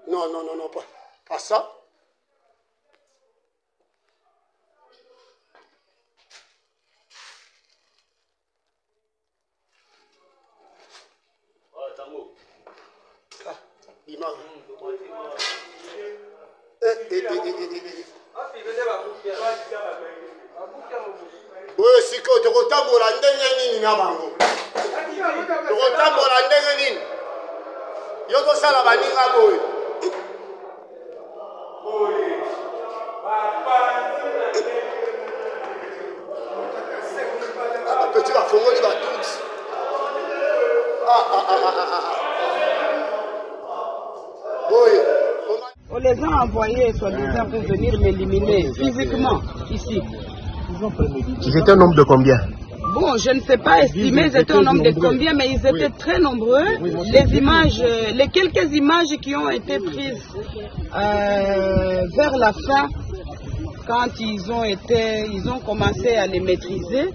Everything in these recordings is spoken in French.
Non, pas ça. Boye siko tokotambola ndenge nini na bango? Tokotambola ndenge nini? Yo tosala baninga boye. Petit bafongoli batuti. Boye. On les a envoyés, soi-disant, pour venir m'éliminer physiquement ici. Ils étaient un nombre de combien? Bon, je ne sais pas estimer ils étaient un nombre de combien, mais ils étaient très nombreux. Les images, les quelques images qui ont été prises vers la fin, quand ils ont commencé à les maîtriser.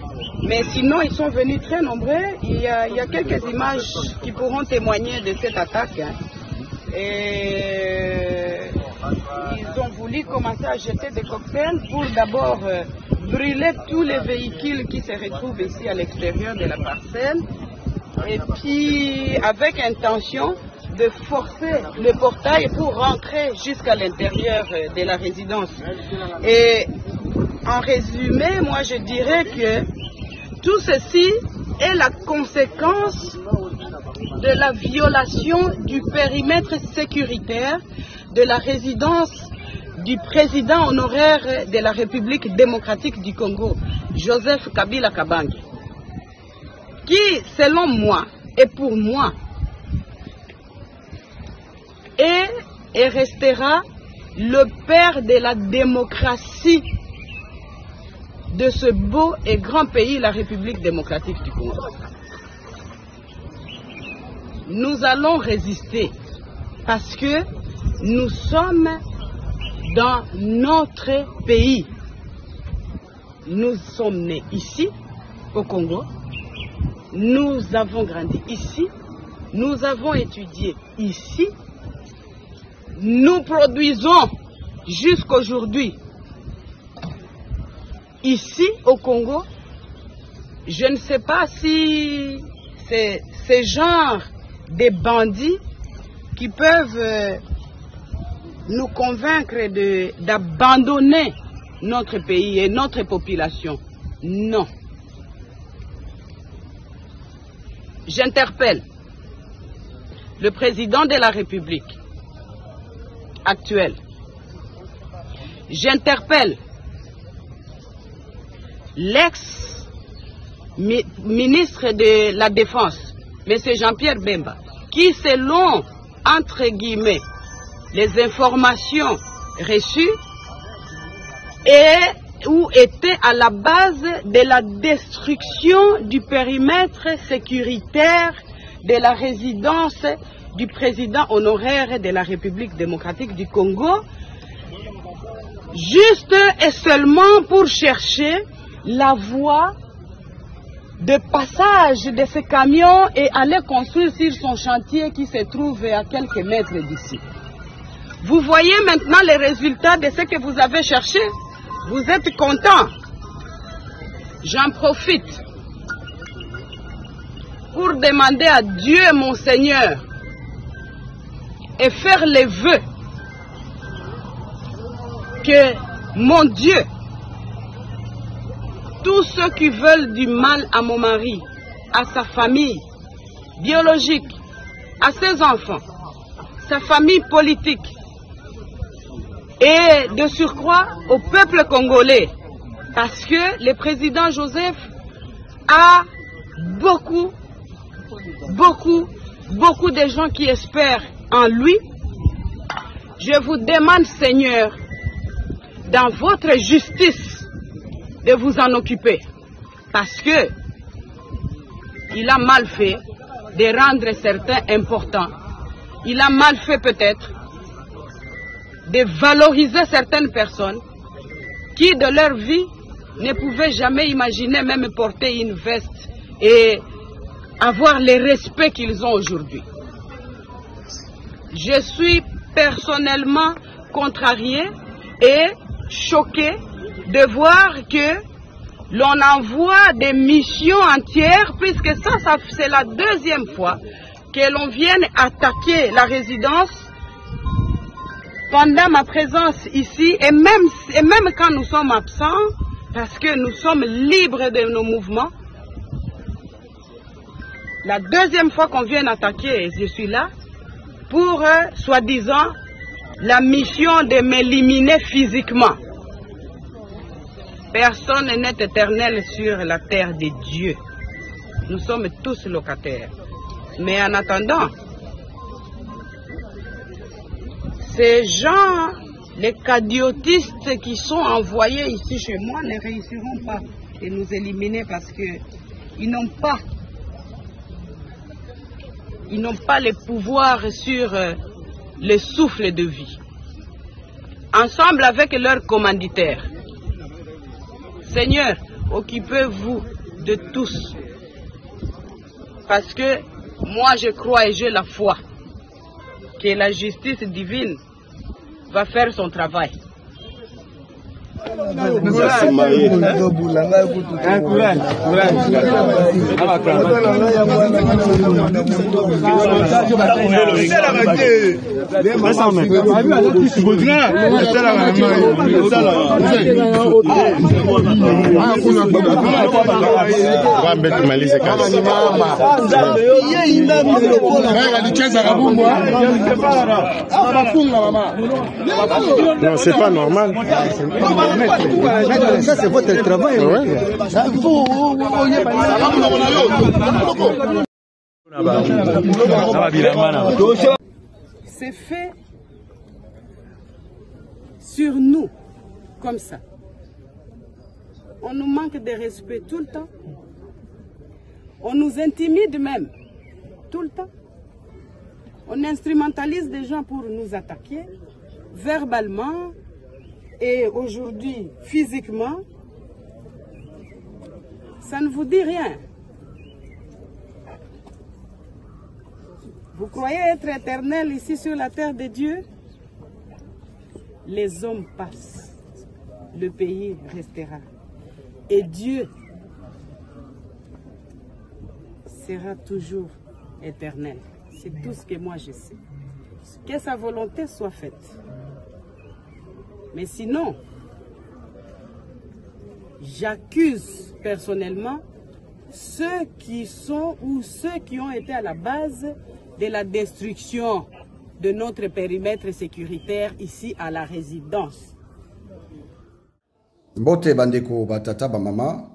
Mais sinon, ils sont venus très nombreux. Il y a quelques images qui pourront témoigner de cette attaque. Et ils ont voulu commencer à jeter des cocktails pour d'abord brûler tous les véhicules qui se retrouvent ici à l'extérieur de la parcelle. Et puis, avec intention de forcer le portail pour rentrer jusqu'à l'intérieur de la résidence. Et en résumé, moi je dirais que tout ceci est la conséquence de la violation du périmètre sécuritaire de la résidence du président honoraire de la République démocratique du Congo, Joseph Kabila Kabange, qui, selon moi et pour moi, est et restera le père de la démocratie de ce beau et grand pays, la République démocratique du Congo. Nous allons résister parce que nous sommes dans notre pays. Nous sommes nés ici, au Congo. Nous avons grandi ici. Nous avons étudié ici. Nous produisons jusqu'aujourd'hui ici au Congo. Je ne sais pas si c'est ce genre de bandits qui peuvent nous convaincre d'abandonner notre pays et notre population. Non. J'interpelle le président de la République actuel. J'interpelle l'ex-ministre de la Défense, M. Jean-Pierre Bemba, qui, selon, entre guillemets, les informations reçues, était à la base de la destruction du périmètre sécuritaire de la résidence du président honoraire de la République démocratique du Congo, juste et seulement pour chercher la voie de passage de ce camion et aller construire sur son chantier qui se trouve à quelques mètres d'ici. Vous voyez maintenant les résultats de ce que vous avez cherché. Vous êtes content. J'en profite pour demander à Dieu, mon Seigneur, et faire les vœux que, mon Dieu, tous ceux qui veulent du mal à mon mari, à sa famille biologique, à ses enfants, sa famille politique, et de surcroît au peuple congolais, parce que le président Joseph a beaucoup de gens qui espèrent en lui. Je vous demande, Seigneur, dans votre justice, de vous en occuper, parce que il a mal fait de rendre certains importants. Il a mal fait peut-être de valoriser certaines personnes qui, de leur vie, ne pouvaient jamais imaginer même porter une veste et avoir le respect qu'ils ont aujourd'hui. Je suis personnellement contrarié et choqué de voir que l'on envoie des missions entières, puisque ça c'est la deuxième fois que l'on vienne attaquer la résidence pendant ma présence ici, et même quand nous sommes absents, parce que nous sommes libres de nos mouvements, la deuxième fois qu'on vient attaquer, je suis là, pour, soi-disant, la mission de m'éliminer physiquement. Personne n'est éternel sur la terre de Dieu. Nous sommes tous locataires. Mais en attendant, ces gens, les cadiotistes qui sont envoyés ici chez moi ne réussiront pas de nous éliminer parce qu'ils n'ont pas le pouvoir sur le souffle de vie. Ensemble avec leurs commanditaires. Seigneur, occupez-vous de tous. Parce que moi je crois et j'ai la foi que la justice divine va faire son travail. Non, c'est pas normal. Ça, c'est votre travail. C'est fait sur nous, comme ça. On nous manque de respect tout le temps. On nous intimide même, tout le temps. On instrumentalise des gens pour nous attaquer, verbalement, et aujourd'hui, physiquement. Ça ne vous dit rien. Vous croyez être éternel ici sur la terre de Dieu? Les hommes passent, le pays restera. Et Dieu sera toujours éternel. C'est tout ce que moi je sais. Que sa volonté soit faite. Mais sinon, j'accuse personnellement ceux qui sont ou ceux qui ont été à la base de la destruction de notre périmètre sécuritaire ici à la résidence. Mbote bandeko batata bamama,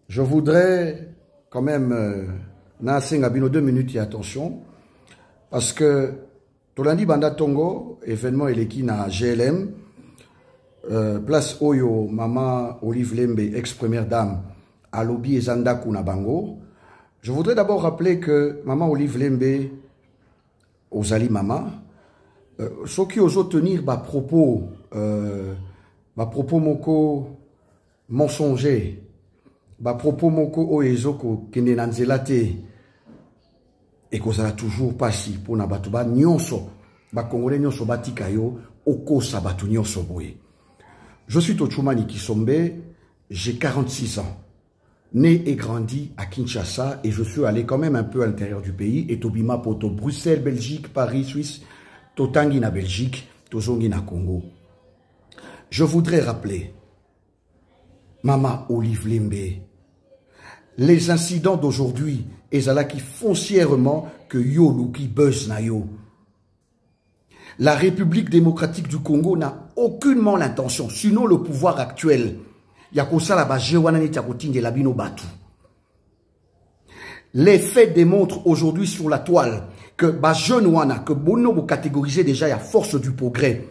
je voudrais quand même nasenga bino 2 minutes et attention parce que tolandi banda tongo événement eleki na GLM place Oyo Maman Olive Lembe, ex-première dame, à Lobi et Zandaku na bango. Je voudrais d'abord rappeler que Maman Olive Lembe, Ozali Mama, ceux qui osent tenir bas propos moko mensonger, bas propos moko oezoko kende nanzelate, et qu'on a toujours pas si pour na batuba nyonso, ba congolais nyonso batika yo, oko sabatu nyonso boye. Je suis Tochumani Kisombe, j'ai 46 ans, né et grandi à Kinshasa et je suis allé quand même un peu à l'intérieur du pays, et Tobima Poto, Bruxelles, Belgique, Paris, Suisse, Totangi na Belgique, Tozongi na Congo. Je voudrais rappeler, Maman Olive Lembe, les incidents d'aujourd'hui, ezalaki foncièrement que yo luki buzz na yo. La République démocratique du Congo n'a aucunement l'intention, sinon le pouvoir actuel. Les faits démontrent aujourd'hui sur la toile que que Bono vous catégorisez déjà à force du progrès.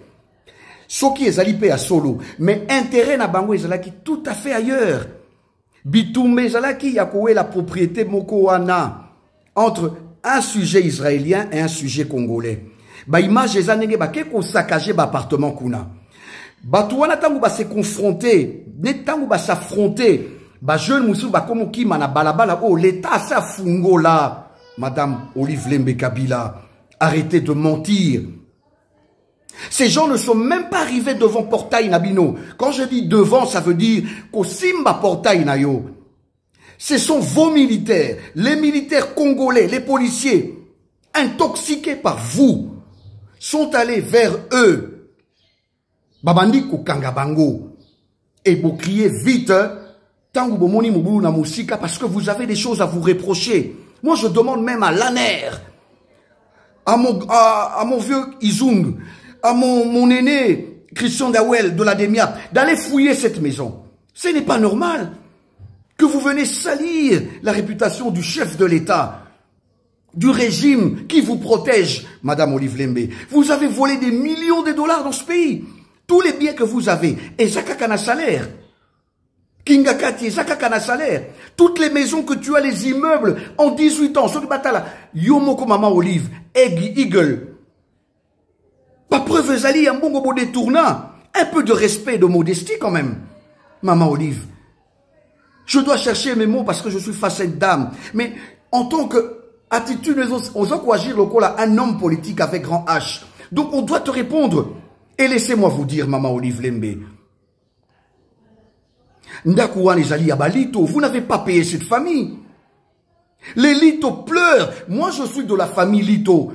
Ce qui est alipé à solo, mais intérêt na bango ezalaki tout à fait ailleurs. Bitoumé ezalaki yakowe la propriété moko wana entre un sujet israélien et un sujet congolais. Ba image ezanenge ba ke ko saccager ba appartement kuna. Batu wana tangu ba se confronter, ne tangu ba s'affronter, ba jeune musu ba komo kima na balabala oh l'état sa fungola. Madame Olive Lembe Kabila, arrêtez de mentir. Ces gens ne sont même pas arrivés devant Portail Nabino. Quand je dis devant, ça veut dire qu'au Simba Portail Nayo. Ce sont vos militaires, les militaires congolais, les policiers, intoxiqués par vous, sont allés vers eux Babandi kokanga bango. Et vous criez vite, tangu bomoni mubulu na musika, parce que vous avez des choses à vous reprocher. Moi, je demande même à l'ANER, à mon vieux Izung, à mon aîné Christian Dawel de la DEMIAP, d'aller fouiller cette maison. Ce n'est pas normal que vous venez salir la réputation du chef de l'État, du régime qui vous protège, Madame Olive Lembe. Vous avez volé des millions de dollars dans ce pays. Tous les biens que vous avez, et Zakakana salaire. Kingakati, Zakakana salaire. Toutes les maisons que tu as, les immeubles, en 18 ans, sur le batala, Yomoko Mama Olive, Egg Eagle. Pas preuve Zali, un bon gobo détournant. Un peu de respect, de modestie quand même, Maman Olive. Je dois chercher mes mots parce que je suis face à une dame. Mais en tant que attitude, on doit agir un homme politique avec grand H. Donc on doit te répondre. Et laissez-moi vous dire, Maman Olive Lembe. Ndakouane Zali Abalito, vous n'avez pas payé cette famille. Les Lito pleurent. Moi, je suis de la famille Lito.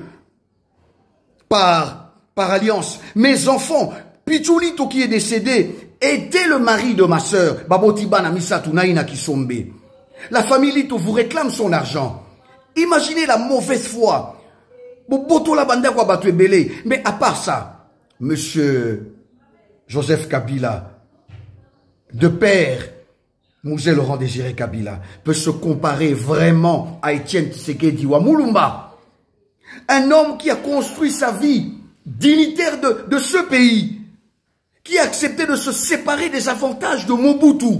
Par alliance. Mes enfants, Pichou Lito qui est décédé, était le mari de ma sœur, Babotibana Misatu Naina Kisombe. La famille Lito vous réclame son argent. Imaginez la mauvaise foi. Mais à part ça, Monsieur Joseph Kabila, de père, Mouzé Laurent Désiré Kabila, peut se comparer vraiment à Etienne Tshisekedi Wamulumba. Un homme qui a construit sa vie dignitaire de ce pays, qui a accepté de se séparer des avantages de Mobutu,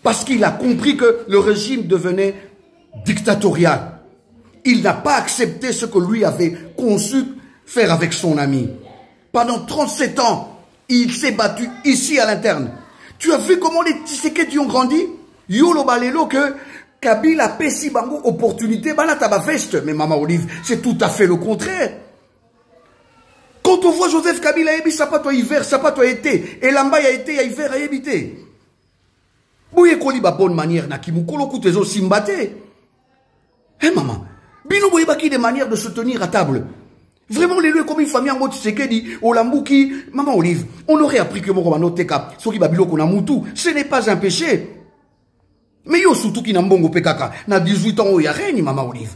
parce qu'il a compris que le régime devenait dictatorial. Il n'a pas accepté ce que lui avait conçu faire avec son ami. Pendant 37 ans, il s'est battu ici à l'interne. Tu as vu comment les Tshisekedi ont grandi? Yolo balelo que Kabila pesi bango opportunité, bala taba veste. Mais Maman Olive, c'est tout à fait le contraire. Quand on voit Joseph Kabila, il ça pas toi hiver, ça pas toi été. Et Lamba a été, il y a hiver, il y a habité. Bouye koli ba bonne manière, na kimukolo kutezo simbate. Eh maman, bino boye baki des manières de se tenir à table. Vraiment, les lieux comme une famille en mode Tshisekedi, Olambuki, Maman Olive, on aurait appris que Mokomano Teka, Soki Babilo Konamutu, ce n'est pas un péché. Mais yo surtout qui n'a mbongo pekaka, n'a 18 ans où il y a rien, Maman Olive.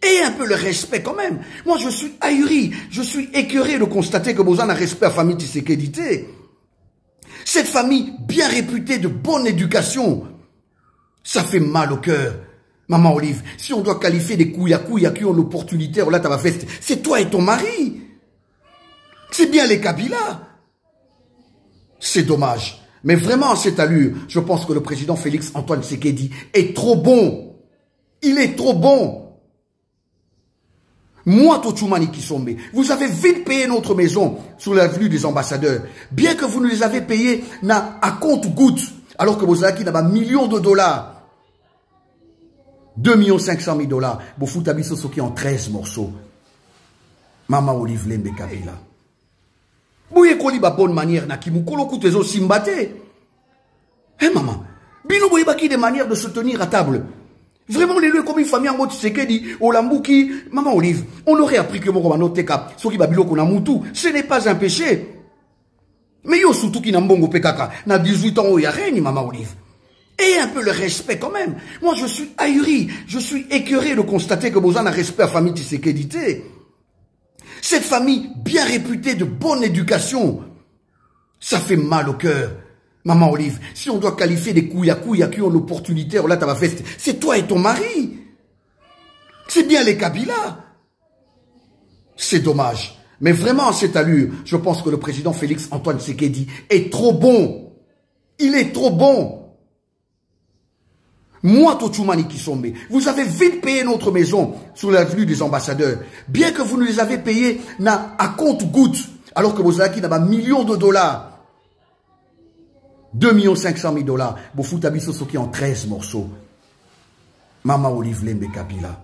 Et un peu le respect quand même. Moi, je suis ahuri, je suis écœuré de constater que Bozan a respect à la famille Tshisekedi. Cette famille bien réputée de bonne éducation, ça fait mal au cœur. Maman Olive, si on doit qualifier des couilles qui ont l'opportunité, là, c'est toi et ton mari. C'est bien les Kabila. C'est dommage. Mais vraiment, à cette allure, je pense que le président Félix Antoine Tshisekedi est trop bon. Il est trop bon. Moi, Tochoumani Kisombe, vous avez vite payé notre maison sur l'avenue des ambassadeurs. Bien que vous nous les avez payés à compte-gouttes, alors que vous avez un million de dollars. 2 500 000 dollars. Vous foutez Abisso Soki en 13 morceaux. Maman Olive Lembe Kabila. Bouye koli ba bonne manière na kimukolo kutezo simbate. Eh maman, bino boye baki des manières de se tenir à table. Vraiment les lieux comme une famille en mode Tshisekedi, Olambuki, Maman Olive, on aurait appris que Mokomano Teka, Soki Babilo Konamutu, ce n'est pas un péché. Mais yo surtout qui n'a mbongo pekaka, n'a 18 ans où il y a rien, Maman Olive. Et un peu le respect quand même. Moi, je suis ahuri, je suis écœuré de constater que Bozan a respect à la famille Tshisekedi. Cette famille bien réputée de bonne éducation, ça fait mal au cœur. Maman Olive, si on doit qualifier des couilles qui ont l'opportunité, là, t'as fait, c'est toi et ton mari. C'est bien les Kabila. C'est dommage. Mais vraiment, à cette allure, je pense que le président Félix Antoine Tshisekedi est trop bon. Il est trop bon. Moi, Tochoumani Kisombe, vous avez vite payé notre maison sur l'avenue des ambassadeurs. Bien que vous nous les avez payés à compte-gouttes, alors que vous avez un million de dollars. 2 500 000 dollars. Vous foutez Abisso Soki en 13 morceaux. Maman Olive Lembe Kabila.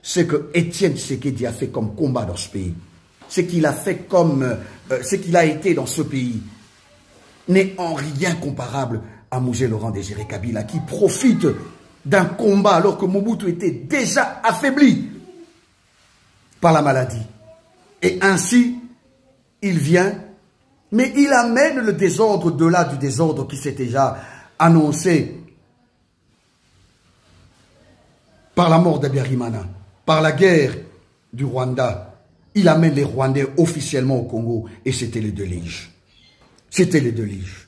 Ce que Etienne Tshisekedi a fait comme combat dans ce pays, ce qu'il a fait comme, ce qu'il a été dans ce pays, n'est en rien comparable à Mouzé Laurent Désiré Kabila, qui profite d'un combat alors que Mobutu était déjà affaibli par la maladie. Et ainsi, il vient Mais il amène le désordre au-delà du désordre qui s'est déjà annoncé par la mort d'Abiyarimana, par la guerre du Rwanda. Il amène les Rwandais officiellement au Congo et c'était les deux liges. C'était les deux liges.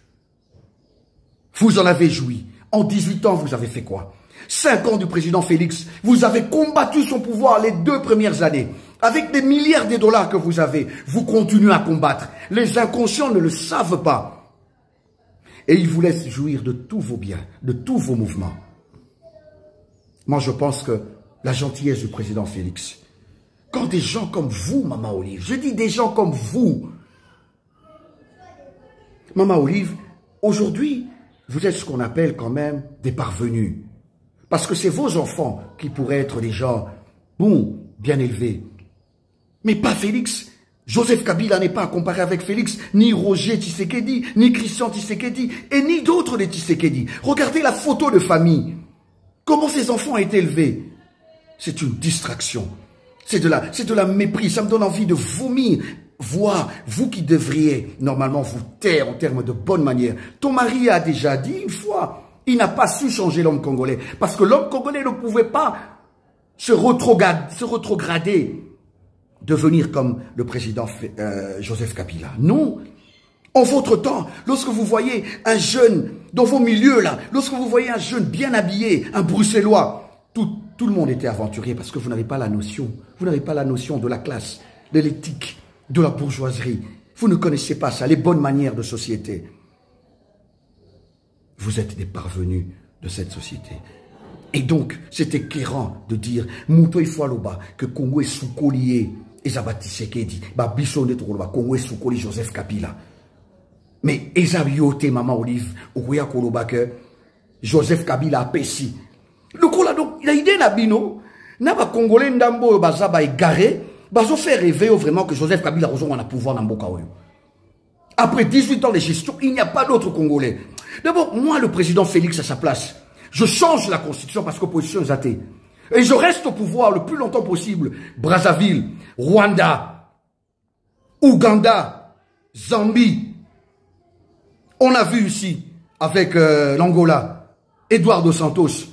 Vous en avez joui. En 18 ans, vous avez fait quoi? 5 ans du président Félix, vous avez combattu son pouvoir les 2 premières années. Avec des milliards de dollars que vous avez, vous continuez à combattre. Les inconscients ne le savent pas. Et ils vous laissent jouir de tous vos biens, de tous vos mouvements. Moi, je pense que la gentillesse du président Félix, quand des gens comme vous, Maman Olive, je dis des gens comme vous, Maman Olive, aujourd'hui, vous êtes ce qu'on appelle quand même des parvenus. Parce que c'est vos enfants qui pourraient être des gens, bon, bien élevés. Mais pas Félix. Joseph Kabila n'est pas à comparer avec Félix, ni Roger Tshisekedi, ni Christian Tshisekedi, et ni d'autres des Tshisekedi. Regardez la photo de famille. Comment ces enfants ont été élevés? C'est une distraction. C'est de la mépris. Ça me donne envie de vomir. Voir, vous qui devriez normalement vous taire en termes de bonne manière. Ton mari a déjà dit une fois, il n'a pas su changer l'homme congolais. Parce que l'homme congolais ne pouvait pas se retrograder, devenir comme le président Joseph Kabila. Non. En votre temps, lorsque vous voyez un jeune dans vos milieux là, lorsque vous voyez un jeune bien habillé, un Bruxellois, tout le monde était aventurier parce que vous n'avez pas la notion. Vous n'avez pas la notion de la classe, de l'éthique, de la bourgeoisie. Vous ne connaissez pas ça, les bonnes manières de société. Vous êtes des parvenus de cette société. Et donc, c'est écœurant de dire, Mouto Ifwaloba, que Congo est sous-collier, Ezabati Sekedi, Babisone Toroba, Congo est sous-collier Joseph Kabila. Mais Ezabiote, Maman Olive, Ouya Koloba, que Joseph Kabila a pessi. Le coup là, donc, il a idée Nabino, n'a pas Congolais Ndambo, Bazaba égaré, Bazo fait rêver vraiment que Joseph Kabila a un pouvoir dans Mbokaoyo. Après 18 ans de gestion, il n'y a pas d'autre Congolais. D'abord, moi, le président Félix à sa place, je change la constitution parce qu'opposition est athée. Et je reste au pouvoir le plus longtemps possible. Brazzaville, Rwanda, Ouganda, Zambie. On a vu ici, avec l'Angola, Eduardo Santos,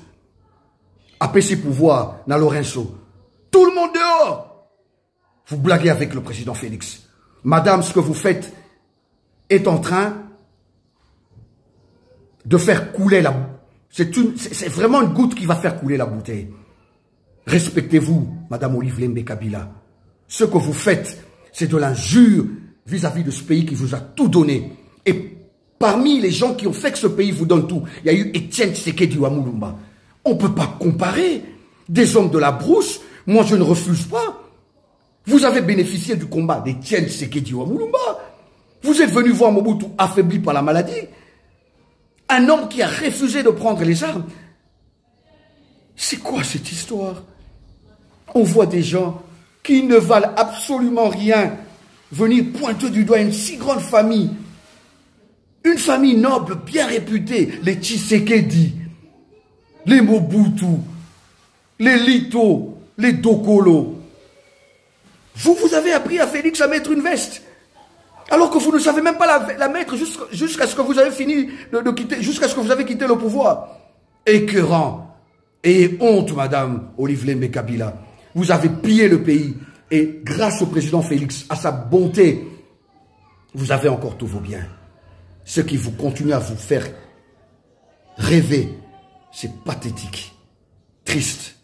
a ses pouvoirs dans Lorenzo. Tout le monde dehors. Vous blaguez avec le président Félix. Madame, ce que vous faites est en train de faire couler la... C'est vraiment une goutte qui va faire couler la bouteille. Respectez-vous, Madame Olive Lembe Kabila. Ce que vous faites, c'est de l'injure vis-à-vis de ce pays qui vous a tout donné. Et parmi les gens qui ont fait que ce pays vous donne tout, il y a eu Etienne Tshisekedi Wamulumba. On ne peut pas comparer des hommes de la brousse. Moi, je ne refuse pas. Vous avez bénéficié du combat d'Etienne Tshisekedi Wamulumba. Vous êtes venu voir Mobutu affaibli par la maladie. Un homme qui a refusé de prendre les armes. C'est quoi cette histoire? On voit des gens qui ne valent absolument rien venir pointer du doigt une si grande famille. Une famille noble, bien réputée. Les Tshisekedi, les Mobutu, les Lito, les Dokolo. Vous avez appris à Félix à mettre une veste. Alors que vous ne savez même pas la mettre jusqu'à ce que vous avez fini de quitter, jusqu'à ce que vous avez quitté le pouvoir. Écœurant. Et honte, Madame Olive Lembe Kabila. Vous avez pillé le pays. Et grâce au président Félix, à sa bonté, vous avez encore tous vos biens. Ce qui vous continue à vous faire rêver, c'est pathétique, triste.